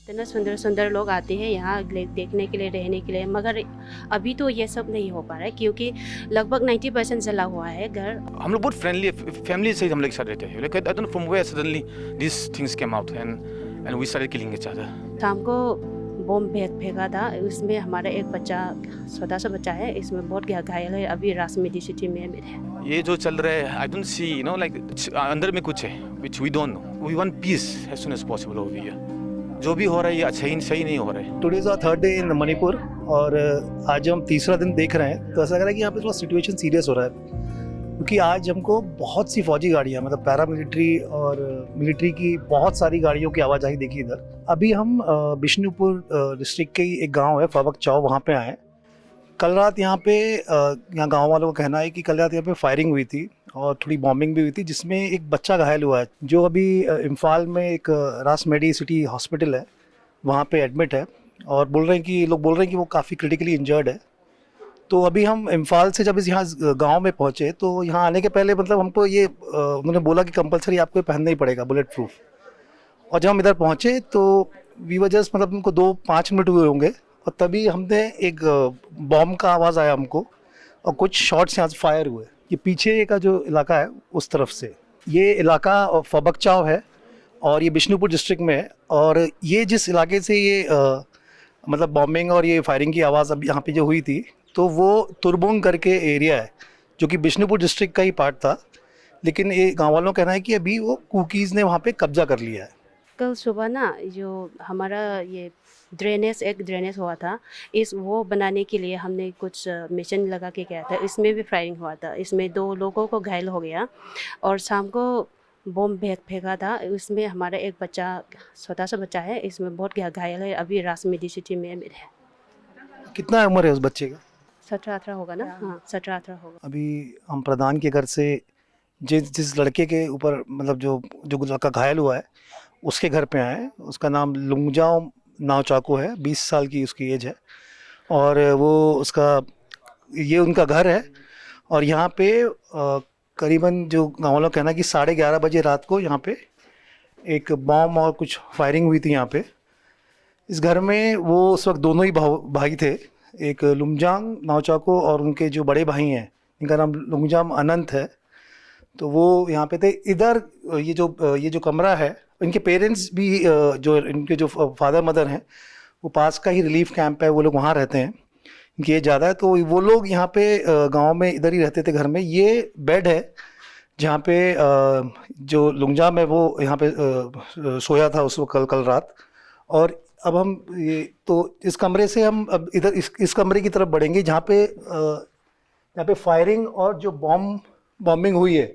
इतना सुंदर सुंदर लोग आते हैं यहाँ देखने के लिए, रहने के लिए, मगर अभी तो ये सब नहीं हो पा रहा है क्योंकि लगभग 90% जला हुआ है घर। हम लोग बहुत फ्रेंडली फैमिली से हम लोग साथ रहते हैं। Like I don't know from where suddenly these things came out and we started killing each other. शाम को बम फेंका था, उसमें हमारा एक बच्चा, छोटा सा बच्चा है, इसमें बहुत घायल है, अभी रास मेडिसिटी में है। ये जो चल रहा है, I don't see, you know, like अंदर में कुछ है which we don't know. We want peace as soon as possible over here. जो भी हो रहा है ये सही नहीं हो रहा है। Today is our third day in Manipur और आज हम तीसरा दिन देख रहे हैं, तो ऐसा लग रहा है कि यहाँ पे थोड़ा सिचुएशन सीरियस हो रहा है, क्योंकि आज हमको बहुत सी फौजी गाड़ियाँ, मतलब पैरामिलिट्री और मिलिट्री की बहुत सारी गाड़ियों की आवाजाही देखी इधर। अभी हम बिष्णुपुर डिस्ट्रिक्ट के ही एक गांव है फबक चाव, वहाँ पे आए। कल रात यहाँ पे यहाँ गांव वालों का कहना है कि कल रात यहाँ पे फायरिंग हुई थी और थोड़ी बॉम्बिंग भी हुई थी, जिसमें एक बच्चा घायल हुआ है, जो अभी इम्फाल में एक रास मेडी सिटी हॉस्पिटल है, वहाँ पे एडमिट है। और लोग बोल रहे हैं कि वो काफ़ी क्रिटिकली इंजर्ड है। तो अभी हम इम्फाल से जब इस यहाँ गांव में पहुँचे, तो यहाँ आने के पहले मतलब हमको ये उन्होंने बोला कि कंपलसरी आपको पहनना ही पड़ेगा बुलेट प्रूफ। और जब हम इधर पहुँचे तो वी वर जस्ट मतलब हमको 2-5 मिनट हुए होंगे, और तभी हमने एक बॉम्ब का आवाज़ आया हमको, और कुछ शॉट्स यहाँ से फायर हुए। ये पीछे का जो इलाका है उस तरफ से, ये इलाका फबक चाव है और ये बिष्णुपुर डिस्ट्रिक्ट में है। और ये जिस इलाके से ये मतलब बॉम्बिंग और ये फायरिंग की आवाज़ अब यहाँ पे जो हुई थी, तो वो तुरबुंग करके एरिया है, जो कि बिष्णुपुर डिस्ट्रिक्ट का ही पार्ट था, लेकिन ये गाँव वालों का कहना है कि अभी वो कुकीज़ ने वहाँ पे कब्जा कर लिया है। कल सुबह ना जो हमारा ये ड्रेनेज हुआ था, वो बनाने के लिए हमने कुछ मशीन लगा के गया था, इसमें भी फायरिंग हुआ था, इसमें 2 लोगों को घायल हो गया। और शाम को बम फेंका था, उसमें हमारा एक बच्चा, छोटा सा बच्चा है, इसमें बहुत घायल है, अभी रास मेडिसिटी में है। कितना उम्र है उस बच्चे का? 17-18 होगा ना। हाँ, 17-18 होगा। अभी हम प्रधान के घर से जिस लड़के के ऊपर मतलब जो लड़का घायल हुआ है उसके घर पे आए। उसका नाम लुंगजाओ नावचाको है, 20 साल की उसकी एज है, और ये उनका घर है। और यहाँ पे करीबन जो गाँव वालों का कहना है कि 11:30 बजे रात को यहाँ पे एक बॉम्ब और कुछ फायरिंग हुई थी यहाँ पे। इस घर में वो उस वक्त दोनों ही भाई थे, एक लुंगजांग नावचाको और उनके जो बड़े भाई हैं, इनका नाम लुंगजाम अनंत है, तो वो यहाँ पे थे। इधर ये जो कमरा है, इनके पेरेंट्स भी जो इनके जो फादर मदर हैं, वो पास का ही रिलीफ कैंप है, वो लोग वहाँ रहते हैं, इनकी एज ज़्यादा है, तो वो लोग यहाँ पे गांव में इधर ही रहते थे घर में। ये बेड है जहाँ पे जो लुंगजाम है वो यहाँ पे सोया था उस वक्त कल रात। और अब हम तो इस कमरे से हम अब इधर इस कमरे की तरफ बढ़ेंगे जहाँ पे फायरिंग और जो बॉम्बिंग हुई है।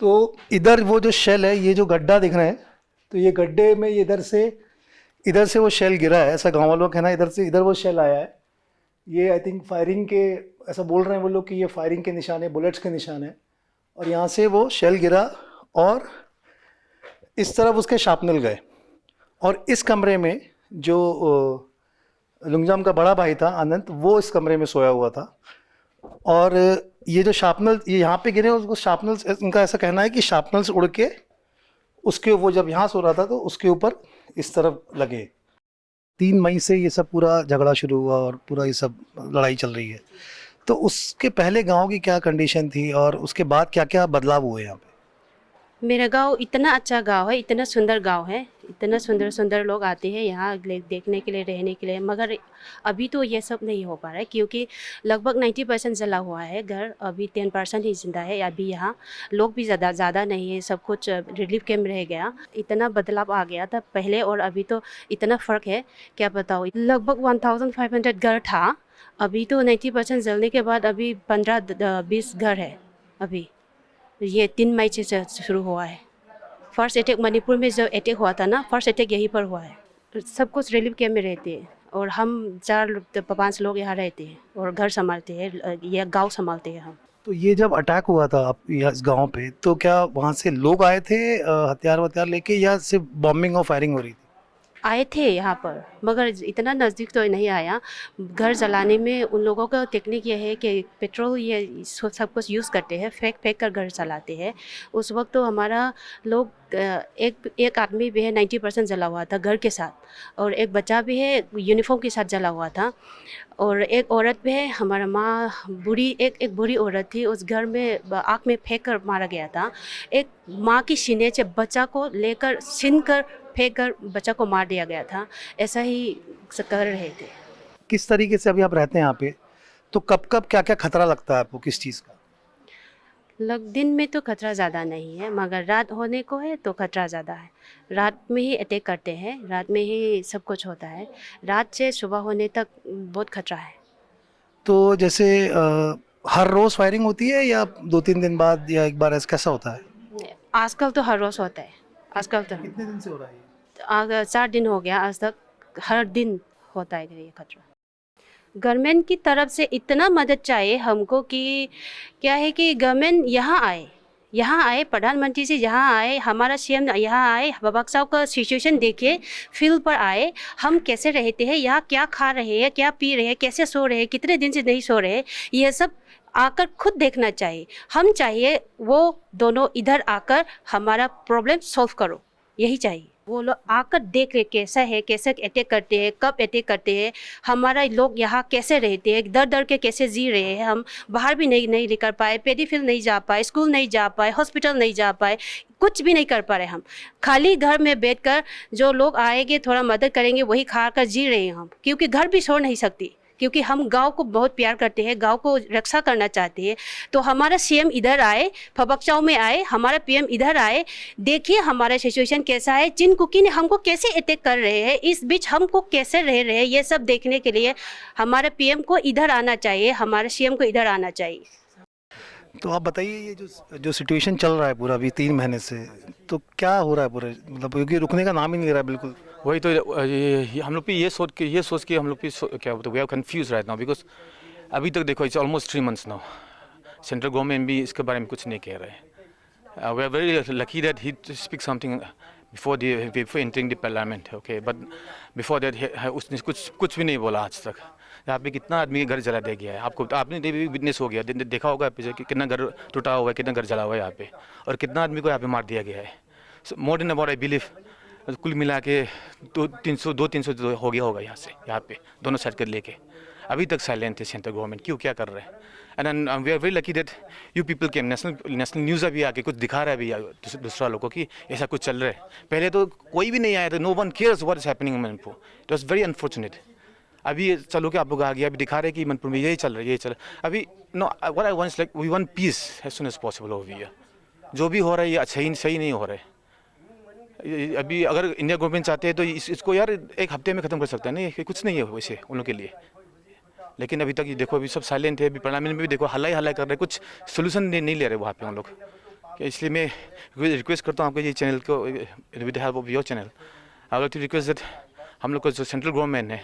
तो इधर वो जो शेल है, ये जो गड्ढा दिख रहा है, तो ये गड्ढे में ये इधर से वो शेल गिरा है, ऐसा गाँव वालों का कहना है। इधर वो शेल आया है, ये आई थिंक फायरिंग के, ऐसा बोल रहे हैं वो लोग कि ये फायरिंग के निशान है, बुलेट्स के निशान है। और यहाँ से वो शेल गिरा और इस तरफ उसके शार्पनल गए। और इस कमरे में जो लुंगजाम का बड़ा भाई था अनंत, वो इस कमरे में सोया हुआ था। और ये जो शार्पनल ये यहाँ पे गिरे, उसको शार्पनल्स, इनका ऐसा कहना है कि शार्पनल्स उड़ के उसके, वो जब यहाँ सो रहा था तो उसके ऊपर इस तरफ लगे। 3 मई से ये सब पूरा झगड़ा शुरू हुआ और पूरा ये सब लड़ाई चल रही है। तो उसके पहले गांव की क्या कंडीशन थी और उसके बाद क्या क्या बदलाव हुए यहाँ पे? मेरा गांव इतना अच्छा गांव है, इतना सुंदर गांव है, इतना सुंदर सुंदर लोग आते हैं यहाँ देखने के लिए, रहने के लिए, मगर अभी तो ये सब नहीं हो पा रहा है क्योंकि लगभग 90% जला हुआ है घर, अभी 10% ही जिंदा है। अभी यहाँ लोग भी ज़्यादा नहीं है, सब कुछ रिलीफ कैम्प रह गया। इतना बदलाव आ गया था पहले और अभी, तो इतना फ़र्क है क्या बताओ। लगभग 1500 घर था, अभी तो 90% जलने के बाद अभी 15-20 घर है। अभी ये 3 मई से शुरू हुआ है। फर्स्ट अटैक मणिपुर में जो अटैक हुआ था ना, फर्स्ट अटैक यहीं पर हुआ है। सब कुछ रिलीफ कैम्प में रहते हैं और हम 4-5 लोग यहाँ रहते हैं और घर संभालते हैं, यह गांव संभालते हैं हम। तो ये जब अटैक हुआ था आप इस गांव पे, तो क्या वहाँ से लोग आए थे हथियार लेके, या सिर्फ बॉम्बिंग और फायरिंग हो रही थी? आए थे यहाँ पर, मगर इतना नज़दीक तो नहीं आया। घर जलाने में उन लोगों का टेक्निक ये है कि पेट्रोल ये सब कुछ यूज़ करते हैं, फेंक फेंक कर घर जलाते हैं। उस वक्त तो हमारा लोग एक आदमी भी है 90% जला हुआ था घर के साथ, और एक बच्चा भी है यूनिफॉर्म के साथ जला हुआ था, और एक औरत भी है, हमारा माँ बूढ़ी, एक बूढ़ी औरत थी, उस घर में आग में फेंक कर मारा गया था। एक माँ की सीने से बच्चा को लेकर छीन कर फेंक कर बच्चा को मार दिया गया था। ऐसा ही कर रहे थे। किस तरीके से अभी आप रहते हैं यहाँ पे, तो कब कब क्या क्या खतरा लगता है आपको, किस चीज़ का? दिन में तो खतरा ज़्यादा नहीं है, मगर रात होने को है तो खतरा ज़्यादा है। रात में ही अटैक करते हैं, रात में ही सब कुछ होता है। रात से सुबह होने तक बहुत खतरा है। तो जैसे हर रोज़ फायरिंग होती है या 2-3 दिन बाद या एक बार, ऐसा कैसा होता है? आजकल तो हर रोज़ होता है। आजकल तो कितने दिन से हो रहा है ये? 4 दिन हो गया, आज तक हर दिन होता है ये खतरा। गवर्नमेंट की तरफ से इतना मदद चाहिए हमको कि क्या है कि गवर्नमेंट यहाँ आए, प्रधानमंत्री से यहाँ आए, हमारा सीएम यहाँ आए, बक्साओं का सिचुएशन देखे, फील्ड पर आए, हम कैसे रहते हैं यहाँ, क्या खा रहे हैं, क्या पी रहे हैं, कैसे सो रहे हैं, कितने दिन से नहीं सो रहे हैं, ये सब आकर खुद देखना चाहिए। हम चाहिए वो दोनों इधर आकर हमारा प्रॉब्लम सॉल्व करो, यही चाहिए। वो लोग आकर देख रहे कैसा है, कैसे अटैक करते हैं, कब अटैक करते हैं, हमारा लोग यहाँ कैसे रहते हैं, दर दर के कैसे जी रहे हैं। हम बाहर भी नहीं निकल पाए, पेडीफिल नहीं जा पाए, स्कूल नहीं जा पाए, हॉस्पिटल नहीं जा पाए, कुछ भी नहीं कर पा रहे हम। खाली घर में बैठकर जो लोग आएंगे थोड़ा मदद करेंगे वही खा कर जी रहे हैं हम, क्योंकि घर भी छोड़ नहीं सकती, क्योंकि हम गांव को बहुत प्यार करते हैं, गांव को रक्षा करना चाहते हैं। तो हमारा सीएम इधर आए, फबक्साओं में आए, हमारा पीएम इधर आए, देखिए हमारा सिचुएशन कैसा है, जिन कुकी ने हमको कैसे अटैक कर रहे हैं, इस बीच हमको कैसे रह रहे हैं, ये सब देखने के लिए हमारे पीएम को इधर आना चाहिए, हमारे सीएम को इधर आना चाहिए। तो आप बताइए, ये जो सिचुएशन चल रहा है पूरा अभी 3 महीने से, तो क्या हो रहा है पूरा, मतलब क्योंकि रुकने का नाम ही नहीं ले रहा है बिल्कुल। वही तो हम लोग भी ये सोच के हम लोग भी क्या बोलते, we are confuse right now, because अभी तक देखो it's almost 3 months now, central government भी इसके बारे में कुछ नहीं कह रहे। We are very lucky that he speak something before entering the parliament, okay, but before that उसने कुछ भी नहीं बोला आज तक। यहाँ पे कितना आदमी के घर जला दिया गया है, आपने भी विटनेस हो गया, देखा होगा पीछे कि कितना घर टूटा हुआ है, कितना घर जला हुआ है यहाँ पे, और कितना आदमी को यहाँ पे मार दिया गया है। More than about I believe कुल मिला के 200-300 हो गया होगा यहाँ पे दोनों साइड कर लेके। अभी तक साइलेंट है सेंट्रल गवर्नमेंट, क्यों, क्या कर रहे हैं? And we are very lucky that you people के नेशनल न्यूज़ अभी आके कुछ दिखा रहा है अभी दूसरा लोगों की ऐसा कुछ चल रहा है। पहले तो कोई भी नहीं आया था, no one cares what is happening in Manipur, it was very unfortunate. अभी चलो कि आप लोग आ गया, अभी दिखा रहे हैं कि मणिपुर में यही चल रहा है, यही चल रहा है। अभी no what I want like we want peace as soon as possible over here. जो भी हो रहा है ये अच्छा ही सही नहीं हो रहा है। अभी अगर इंडिया गवर्नमेंट चाहते हैं तो इसको यार एक हफ्ते में ख़त्म कर सकता है, नहीं कुछ नहीं है वैसे उन लोगों के लिए। लेकिन अभी तक ये देखो अभी सब साइलेंट है, अभी पार्लियामेंट में भी देखो हल्ला ही कर रहे हैं, कुछ सोल्यूशन नहीं ले रहे वहाँ पे उन लोग। इसलिए मैं रिक्वेस्ट करता हूँ आपको, ये चैनल को with the help of your channel I would request that हम लोग को जो सेंट्रल गवर्नमेंट है,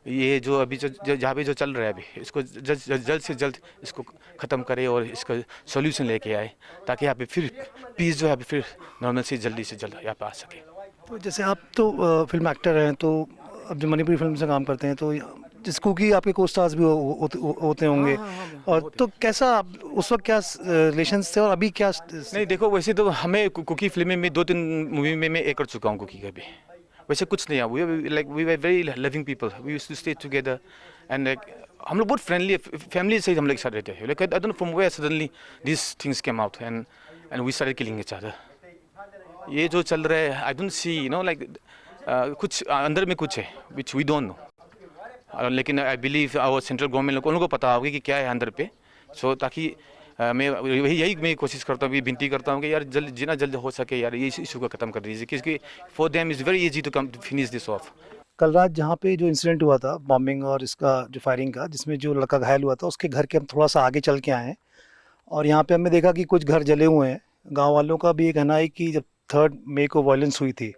ये जो अभी जो जहाँ पे जो चल रहा है अभी, इसको जल्द से जल्द इसको ख़त्म करे और इसका सॉल्यूशन लेके आए, ताकि यहाँ पे फिर पीस जो है फिर नॉर्मल से जल्द यहाँ पे आ सके। तो जैसे आप तो फिल्म एक्टर हैं, तो अब जो मणिपुरी फिल्म से काम करते हैं, तो जिसको कि आपके को स्टार्स भी होते होंगे, और तो कैसा उस वक्त क्या रिलेशंस थे और अभी क्या? नहीं देखो, वैसे तो हमें कुकी फिल्म में 2-3 मूवी में मैं एक कर चुका हूँ कुकी का भी, वैसे कुछ नहीं है। We were very loving people, we used to stay together and like हम लोग बहुत फ्रेंडली फैमिली से हम लोग साथ रहते हैं। Like I don't know from where suddenly this things came out and we started killing each other. ये जो चल रहा है I don't see you know like कुछ अंदर में कुछ है विच वी डोंट नो, लेकिन I believe our central government उन लोगों को पता होगा कि क्या है अंदर पे। सो ताकि मैं यही मैं कोशिश करता हूँ, विनती करता हूँ कि यार जितना जल्द हो सके यार ये इशू को ख़त्म कर दीजिए, क्योंकि for them is very easy to come finish this off. कल रात जहाँ पे जो इंसिडेंट हुआ था बॉम्बिंग और इसका जो फायरिंग का, जिसमें जो लड़का घायल हुआ था, उसके घर के हम थोड़ा सा आगे चल के आए हैं और यहाँ पे हमने देखा कि कुछ घर जले हुए हैं। गाँव वालों का भी ये कहना है कि जब 3 मई को वायलेंस हुई थी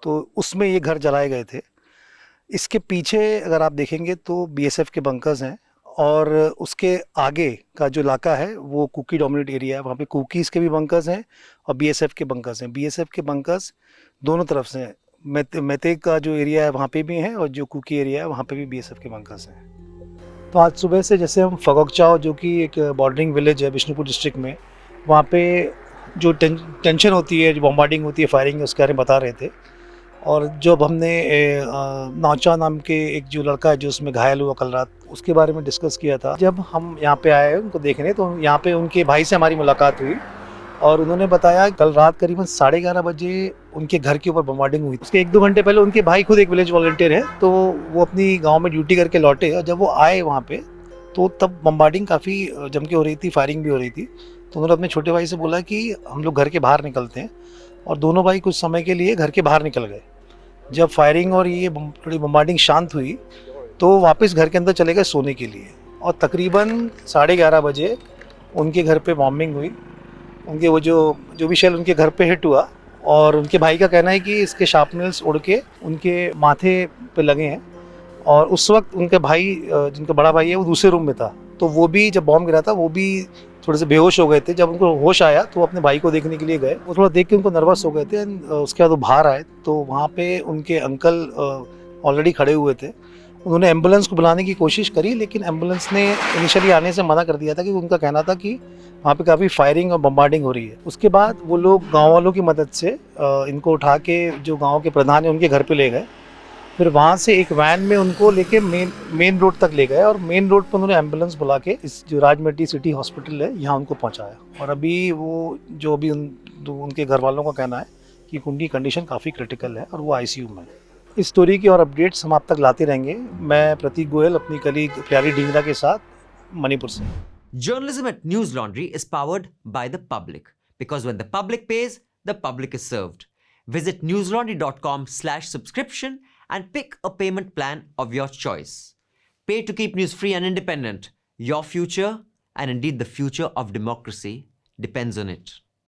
तो उसमें ये घर जलाए गए थे। इसके पीछे अगर आप देखेंगे तो बीएसएफ के बंकर्स हैं, और उसके आगे का जो इलाका है वो कुकी डोमिनेट एरिया है, वहाँ पे कुकीज़ के भी बंकर्स हैं और बीएसएफ के बंकर्स हैं। बीएसएफ के बंकर्स दोनों तरफ से हैं, मेते का जो एरिया है वहाँ पे भी हैं और जो कुकी एरिया है वहाँ पे भी बीएसएफ के बंकर्स हैं। तो आज सुबह से जैसे हम फगोकचाओ जो कि एक बॉर्डरिंग विलेज है बिष्णुपुर डिस्ट्रिक्ट में, वहाँ पे जो टेंशन होती है, जो बॉम्बार्डिंग होती है, फायरिंग है, उसके बारे में बता रहे थे। और जब हमने नाचा नाम के एक जो लड़का है जो उसमें घायल हुआ कल रात, उसके बारे में डिस्कस किया था। जब हम यहाँ पे आए उनको देखने तो यहाँ पे उनके भाई से हमारी मुलाकात हुई और उन्होंने बताया कल रात करीबन 11:30 बजे उनके घर के ऊपर बम्बार्डिंग हुई। उसके 1-2 घंटे पहले उनके भाई खुद एक विलेज वॉलंटियर है, तो वो अपनी गांव में ड्यूटी करके लौटे और जब वो आए वहाँ पे तो तब बम्बार्डिंग काफ़ी जम के हो रही थी, फायरिंग भी हो रही थी। तो उन्होंने अपने छोटे भाई से बोला कि हम लोग घर के बाहर निकलते हैं और दोनों भाई कुछ समय के लिए घर के बाहर निकल गए। जब फायरिंग और ये थोड़ी बम्बार्डिंग शांत हुई तो वापस घर के अंदर चले गए सोने के लिए और तकरीबन 11:30 बजे उनके घर पे बॉम्बिंग हुई। उनके वो जो भी शेल उनके घर पे हिट हुआ और उनके भाई का कहना है कि इसके शार्पनल्स उड़ के उनके माथे पे लगे हैं और उस वक्त उनके भाई जिनका बड़ा भाई है वो दूसरे रूम में था, तो वो भी जब बॉम्ब गिरा था वो भी थोड़े से बेहोश हो गए थे। जब उनको होश आया तो वो अपने भाई को देखने के लिए गए, वो थोड़ा देख के उनको नर्वस हो गए थे। उसके बाद वो बाहर आए तो वहाँ पे उनके अंकल ऑलरेडी खड़े हुए थे। उन्होंने एम्बुलेंस को बुलाने की कोशिश करी लेकिन एम्बुलेंस ने इनिशियली आने से मना कर दिया था कि उनका कहना था कि वहाँ पे काफ़ी फायरिंग और बम्बार्डिंग हो रही है। उसके बाद वो लोग गांव वालों की मदद से इनको उठा के जो गांव के प्रधान है उनके घर पे ले गए। फिर वहाँ से एक वैन में उनको लेके मेन रोड तक ले गए और मेन रोड पर उन्होंने एम्बुलेंस बुला के इस जो राजमेटी सिटी हॉस्पिटल है यहाँ उनको पहुँचाया। और अभी वो जो अभी उनके घर वालों का कहना है कि उनकी कंडीशन काफ़ी क्रिटिकल है और वो आईसीयू में है। इस स्टोरी की और अपडेट्स हम आप तक लाते रहेंगे। मैं प्रतीक गोयल अपनी कलीग प्यारी ढींगरा के साथ मणिपुर से। Journalism at News Laundry is powered by the public because when the public pays, the public is served. Visit newslaundry.com/subscription and pick a payment plan of your choice. Pay to keep news free and independent. Your future, and indeed the future of democracy, depends on it.